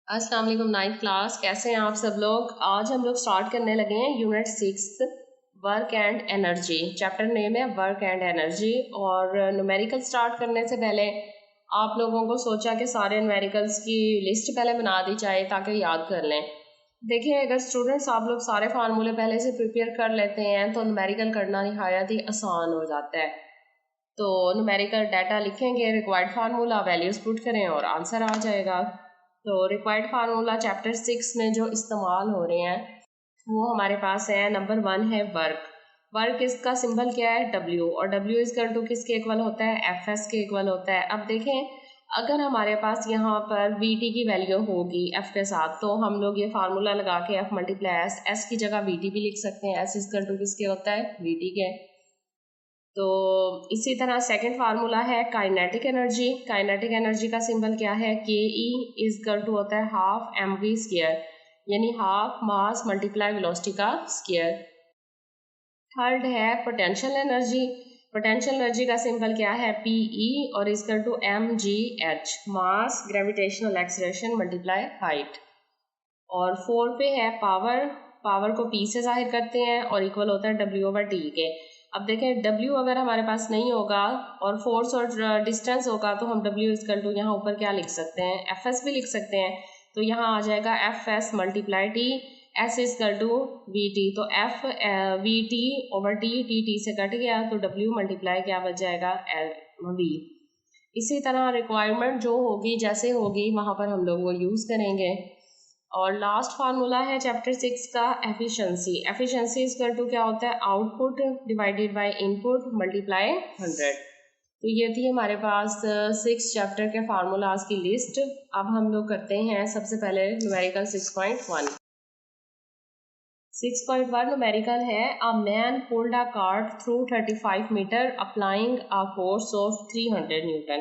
अस्सलाम वालेकुम ninth class, कैसे हैं आप सब लोग। आज हम लोग स्टार्ट करने लगे हैं unit 6 work and energy. Chapter name है वर्क एंड एनर्जी। और न्यूमेरिकल स्टार्ट करने से पहले आप लोगों को सोचा कि सारे न्यूमेरिकल्स की लिस्ट पहले बना दी जाए ताकि याद कर लें। देखिए, अगर स्टूडेंट्स आप लोग सारे फार्मूले पहले से प्रिपेयर कर लेते हैं तो न्यूमेरिकल करना नहायत ही आसान हो जाता है। तो न्यूमेरिकल डाटा लिखेंगे, रिक्वायर्ड फार्मूला, वैल्यूज पुट करें और आंसर आ जाएगा। तो रिक्वायर्ड फार्मूला चैप्टर 6 में जो इस्तेमाल हो रहे हैं वो हमारे पास है। नंबर 1 है वर्क। वर्क इसका सिंबल क्या है? W। और W इजकल टू किसके इक्वल होता है? FS के इक्वल होता है। अब देखें, अगर हमारे पास यहाँ पर VT की वैल्यू होगी F के साथ तो हम लोग ये फार्मूला लगा के F मल्टीप्लाई S की जगह VT भी लिख सकते हैं। S इजकल टू किसके होता है? VT के। तो इसी तरह सेकंड फार्मूला है काइनेटिक एनर्जी। काइनेटिक एनर्जी का सिंबल क्या है? के ई इजकल टू होता है हाफ mv स्क्वायर, यानी हाफ मास मल्टीप्लाई वेलोसिटी का स्क्वायर। थर्ड है पोटेंशियल एनर्जी। पोटेंशियल एनर्जी का सिंबल क्या है? पीई और equal to mgh, mass gravitational acceleration multiply height. और फोर पे है पावर। पावर को P से जाहिर करते हैं और इक्वल होता है W/T के। अब देखें, W अगर हमारे पास नहीं होगा और फोर्स और डिस्टेंस होगा तो हम W इजकल टू यहाँ ऊपर क्या लिख सकते हैं? FS भी लिख सकते हैं। तो यहाँ आ जाएगा FS multiply T, S equal to VT। तो F VT/T, T से कट गया तो W मल्टीप्लाई क्या बच जाएगा? V। इसी तरह रिक्वायरमेंट जो होगी जैसे होगी वहाँ पर हम लोग वो यूज़ करेंगे। और लास्ट फार्मूला है चैप्टर 6 का एफिशिएंसी। एफिशिएंसी इजकल टू क्या होता है? Output divided by input multiply 100। तो ये थी हमारे पास 6 चैप्टर के फार्मूलाज की लिस्ट। अब हम लोग करते हैं सबसे पहले न्यूमेरिकल 6.1। 6.1 न्यूमेरिकल है। A man pulled a cart through 35 metre applying a force of 300 newton.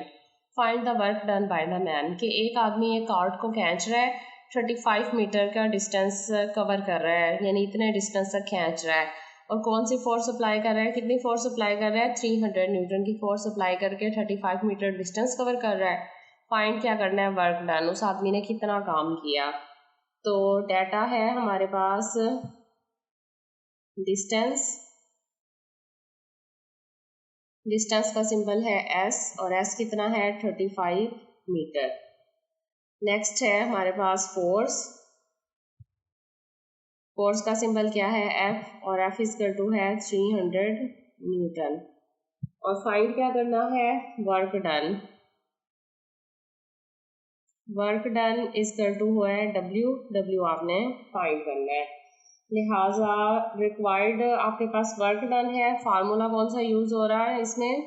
Find the work done by the man. कि एक आदमी एक कार्ट को खींच रहा है, 35 मीटर का डिस्टेंस कवर कर रहा है, यानी इतने डिस्टेंस तक खींच रहा है। और कौन सी फोर्स अप्लाई कर रहा है? कितनी फोर्स अप्लाई कर रहा है? 300 न्यूटन की फोर्स अप्लाई करके 35 मीटर डिस्टेंस कवर कर रहा है। फाइंड क्या करना है? वर्क डन, उस आदमी ने कितना काम किया। तो डाटा है हमारे पास डिस्टेंस। डिस्टेंस का सिंबल है S और S कितना है? 35 मीटर। नेक्स्ट है हमारे पास फोर्स। फोर्स का सिंबल क्या है? F और F इजकल टू है 300 न्यूटन। और फाइंड क्या करना है? Work done. Work done equal to हुआ है W आपने फाइंड करना है। लिहाजा रिक्वायर्ड आपके पास वर्क डन है। फार्मूला कौन सा यूज हो रहा है इसमें?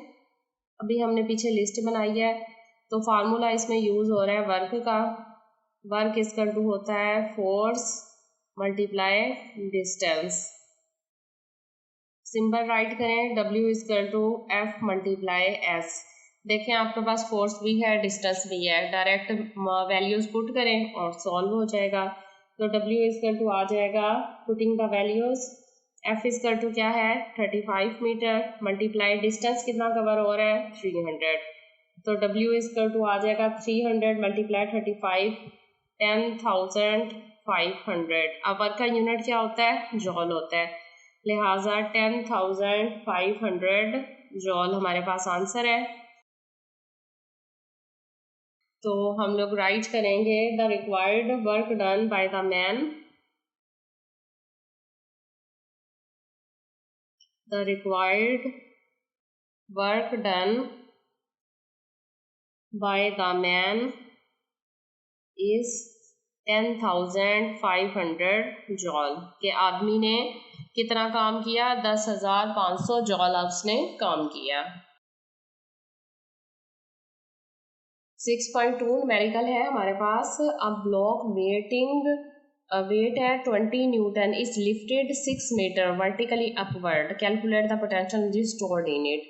अभी हमने पीछे लिस्ट बनाई है तो फार्मूला इसमें यूज हो रहा है वर्क का। वर्क इजकल टू होता है force multiply distance. Symbol right करें, W equal to F multiply S। देखें, आपके पास फोर्स भी है, डिस्टेंस भी है, डायरेक्ट वैल्यूज पुट करें और सॉल्व हो जाएगा। तो W इजकल टू आ जाएगा, putting the values, F equal to क्या है? 35 मीटर मल्टीप्लाई डिस्टेंस कितना कवर हो रहा है? 300। तो W इजकल टू आ जाएगा 300 मल्टीप्लाई 35, 10,500। अब वर्क का यूनिट क्या होता है? जॉल होता है। लिहाजा 10,500 जॉल हमारे पास आंसर है। तो हम लोग राइट करेंगे the required work done by the man. The required work done by the man is 10,500 जॉल। के आदमी ने कितना काम किया? 10,500 जॉल उसने काम किया। 6.2 न्यूमेरिकल है हमारे पास। अ ब्लॉक वेट है 20 newton is lifted 6 metre vertically upward. Calculate the potential energy stored in it.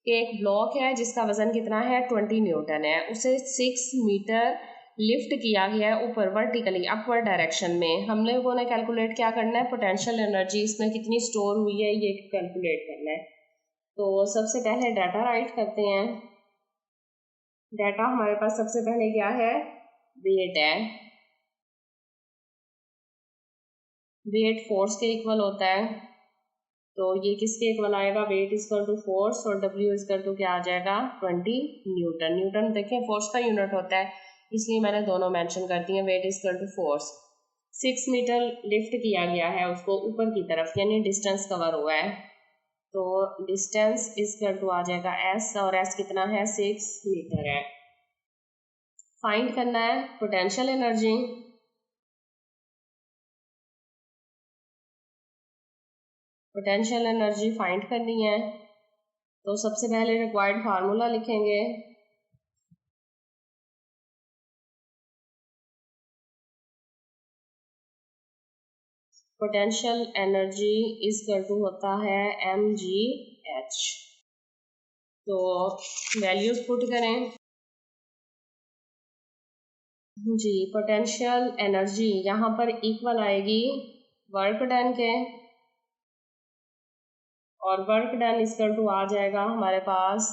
एक ब्लॉक है जिसका वजन कितना है? 20 न्यूटन है, उसे 6 मीटर लिफ्ट किया गया है ऊपर वर्टिकली अपवर्ड डायरेक्शन में। हम लोगों ने कैलकुलेट क्या करना है? पोटेंशियल एनर्जी इसमें कितनी स्टोर हुई है ये कैलकुलेट करना है। तो सबसे पहले डाटा राइट करते हैं। डाटा हमारे पास सबसे पहले क्या है? वेट है। वेट फोर्स के इक्वल होता है, तो ये किसके इक्वल आएगा, वेट इक्वल टू फोर्स और डब्ल्यू इक्वल टू क्या आ जाएगा 20 न्यूटन। न्यूटन देखें फोर्स का यूनिट होता है, इसलिए मैंने दोनों मेंशन कर दिए। Weight equal to force. 6 metre lift किया गया है उसको ऊपर की तरफ, यानी डिस्टेंस कवर हुआ है, तो डिस्टेंस इक्वल टू आ जाएगा एस, और एस कितना है 6 मीटर है। फाइंड करना है potential energy. Potential energy find करनी है, तो सबसे पहले रिक्वायर्ड फार्मूला लिखेंगे। पोटेंशियल एनर्जी इक्वल टू होता है mgh। तो वैल्यूज पुट करें जी। पोटेंशियल एनर्जी यहाँ पर इक्वल आएगी वर्क डन के, और वर्क डन इक्वल टू आ जाएगा हमारे पास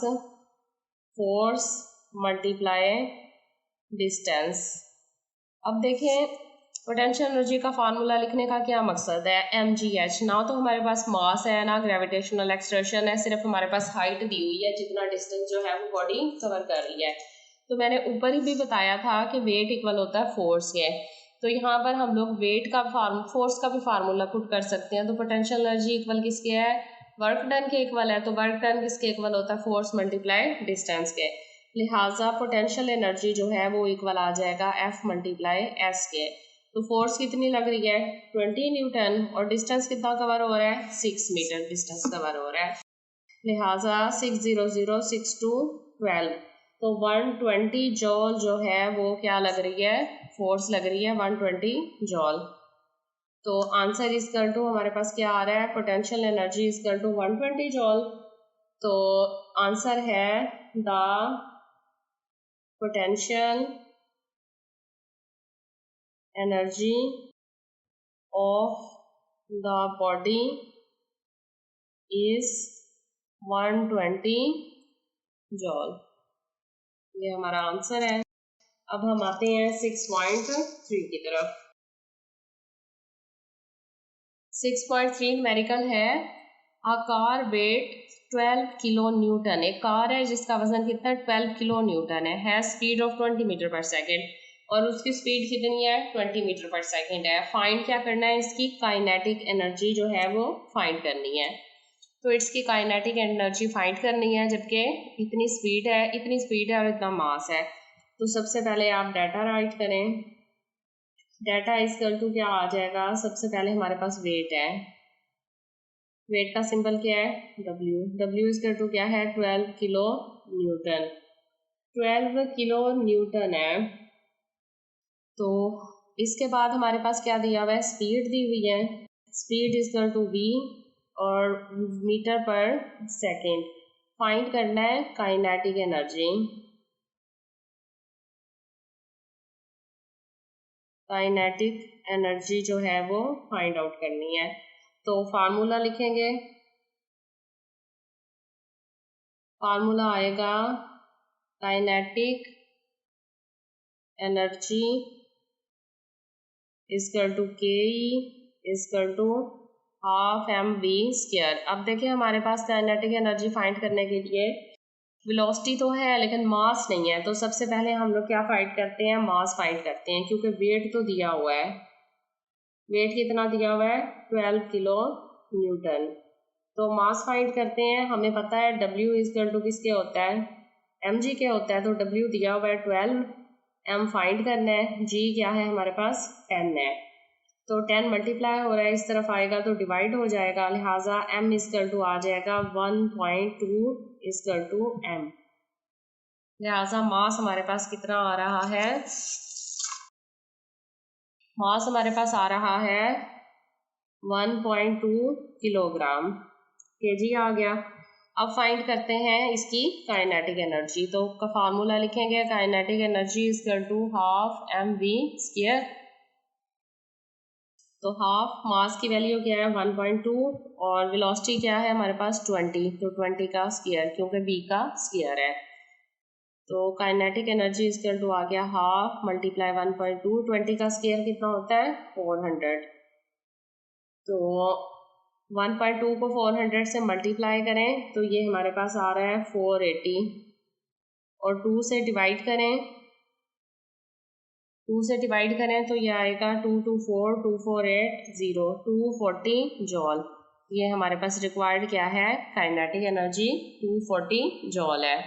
फोर्स मल्टीप्लाई डिस्टेंस। अब देखें पोटेंशियल एनर्जी का फार्मूला लिखने का क्या मकसद है, mgh। ना तो हमारे पास मास है ना ग्रेविटेशनल एक्सर्शन है, सिर्फ हमारे पास हाइट दी हुई है, जितना डिस्टेंस जो है वो बॉडी कवर कर रही है। तो मैंने ऊपर ही भी बताया था कि वेट इक्वल होता है फोर्स के, तो यहाँ पर हम लोग वेट का फोर्स का भी फार्मूला पुट कर सकते हैं। तो पोटेंशियल एनर्जी इक्वल किसके है, वर्क डन के इक्वल है, तो वर्क डन किसके इक्वल होता है, फोर्स मल्टीप्लाई डिस्टेंस के। लिहाजा पोटेंशियल एनर्जी जो है वो इक्वल आ जाएगा F मल्टीप्लाई एस के। तो फोर्स कितनी लग रही है 20 न्यूटन, और डिस्टेंस कितना कवर हो रहा है 6 मीटर डिस्टेंस कवर हो रहा है। लिहाजा 600 6 to 12, तो 120 जॉल जो है वो क्या लग रही है, फोर्स लग रही है 120 जॉल। तो आंसर इक्वल टू हमारे पास क्या आ रहा है, potential energy equal to 120 joule. तो आंसर है the potential energy of the body is 120 joule. ये हमारा आंसर है। अब हम आते हैं 6.3 की तरफ। 6.3 न्यूमेरिकल है। आ कार वेट 12 किलो न्यूटन। एक कार है जिसका वजन कितना है 12 किलो न्यूटन है स्पीड ऑफ 20 मीटर पर सेकेंड, और उसकी स्पीड कितनी है 20 मीटर पर सेकेंड है। फाइंड क्या करना है, इसकी काइनेटिक एनर्जी जो है वो फाइंड करनी है। तो इसकी काइनेटिक एनर्जी फाइंड करनी है, जबकि इतनी स्पीड है और इतना मास है। तो सबसे पहले आप डाटा राइट करें। डाटा इक्वल टू क्या आ जाएगा, सबसे पहले हमारे पास वेट है, वेट का सिंबल क्या है W। W इक्वल टू क्या है 12 किलो न्यूटन। 12 किलो न्यूटन है। तो इसके बाद हमारे पास क्या दिया हुआ है, स्पीड दी हुई है, स्पीड इक्वल टू v और मीटर पर सेकेंड। फाइंड करना है काइनेटिक एनर्जी। काइनेटिक एनर्जी जो है वो फाइंड आउट करनी है। तो फार्मूला लिखेंगे, फार्मूला आएगा काइनेटिक एनर्जी इक्वल टू के इक्वल टू हाफ mv²। अब देखिए हमारे पास काइनेटिक एनर्जी फाइंड करने के लिए वेलोसिटी तो है लेकिन मास नहीं है, तो सबसे पहले हम लोग क्या फाइंड करते हैं, मास फाइंड करते हैं, क्योंकि वेट तो दिया हुआ है। वेट कितना दिया हुआ है 12 किलो न्यूटन। तो मास फाइंड करते हैं, हमें पता है W इक्वल टू किसके होता है mg के होता है, तो W दिया हुआ है 12, m फाइंड करना है, g क्या है हमारे पास 10 है। तो 10 मल्टीप्लाई हो रहा है, इस तरफ आएगा तो डिवाइड हो जाएगा, लिहाजा m इक्वल टू आ जाएगा 1.2 इक्वल टू m। लिहाजा मास हमारे पास कितना आ रहा है, मास हमारे पास आ रहा है 1.2 किलोग्राम। केजी आ गया। अब फाइंड करते हैं इसकी काइनेटिक एनर्जी। तो का फार्मूला लिखेंगे, kinetic energy equal to half mv²। तो हाफ मास की वैल्यू क्या है 1.2 और वेलोसिटी क्या है हमारे पास 20, तो 20 का स्क्वायर, क्योंकि v का स्क्वायर है। तो काइनेटिक एनर्जी इक्वल टू आ गया हाफ मल्टीप्लाई 1.2, 20 का स्क्वायर कितना होता है 400। तो 1.2 को 400 से मल्टीप्लाई करें तो ये हमारे पास आ रहा है 480 और 2 से डिवाइड करें तो ये आएगा 224 240 जॉल। ये हमारे पास रिक्वायर्ड क्या है, काइनेटिक एनर्जी 240 जॉल है।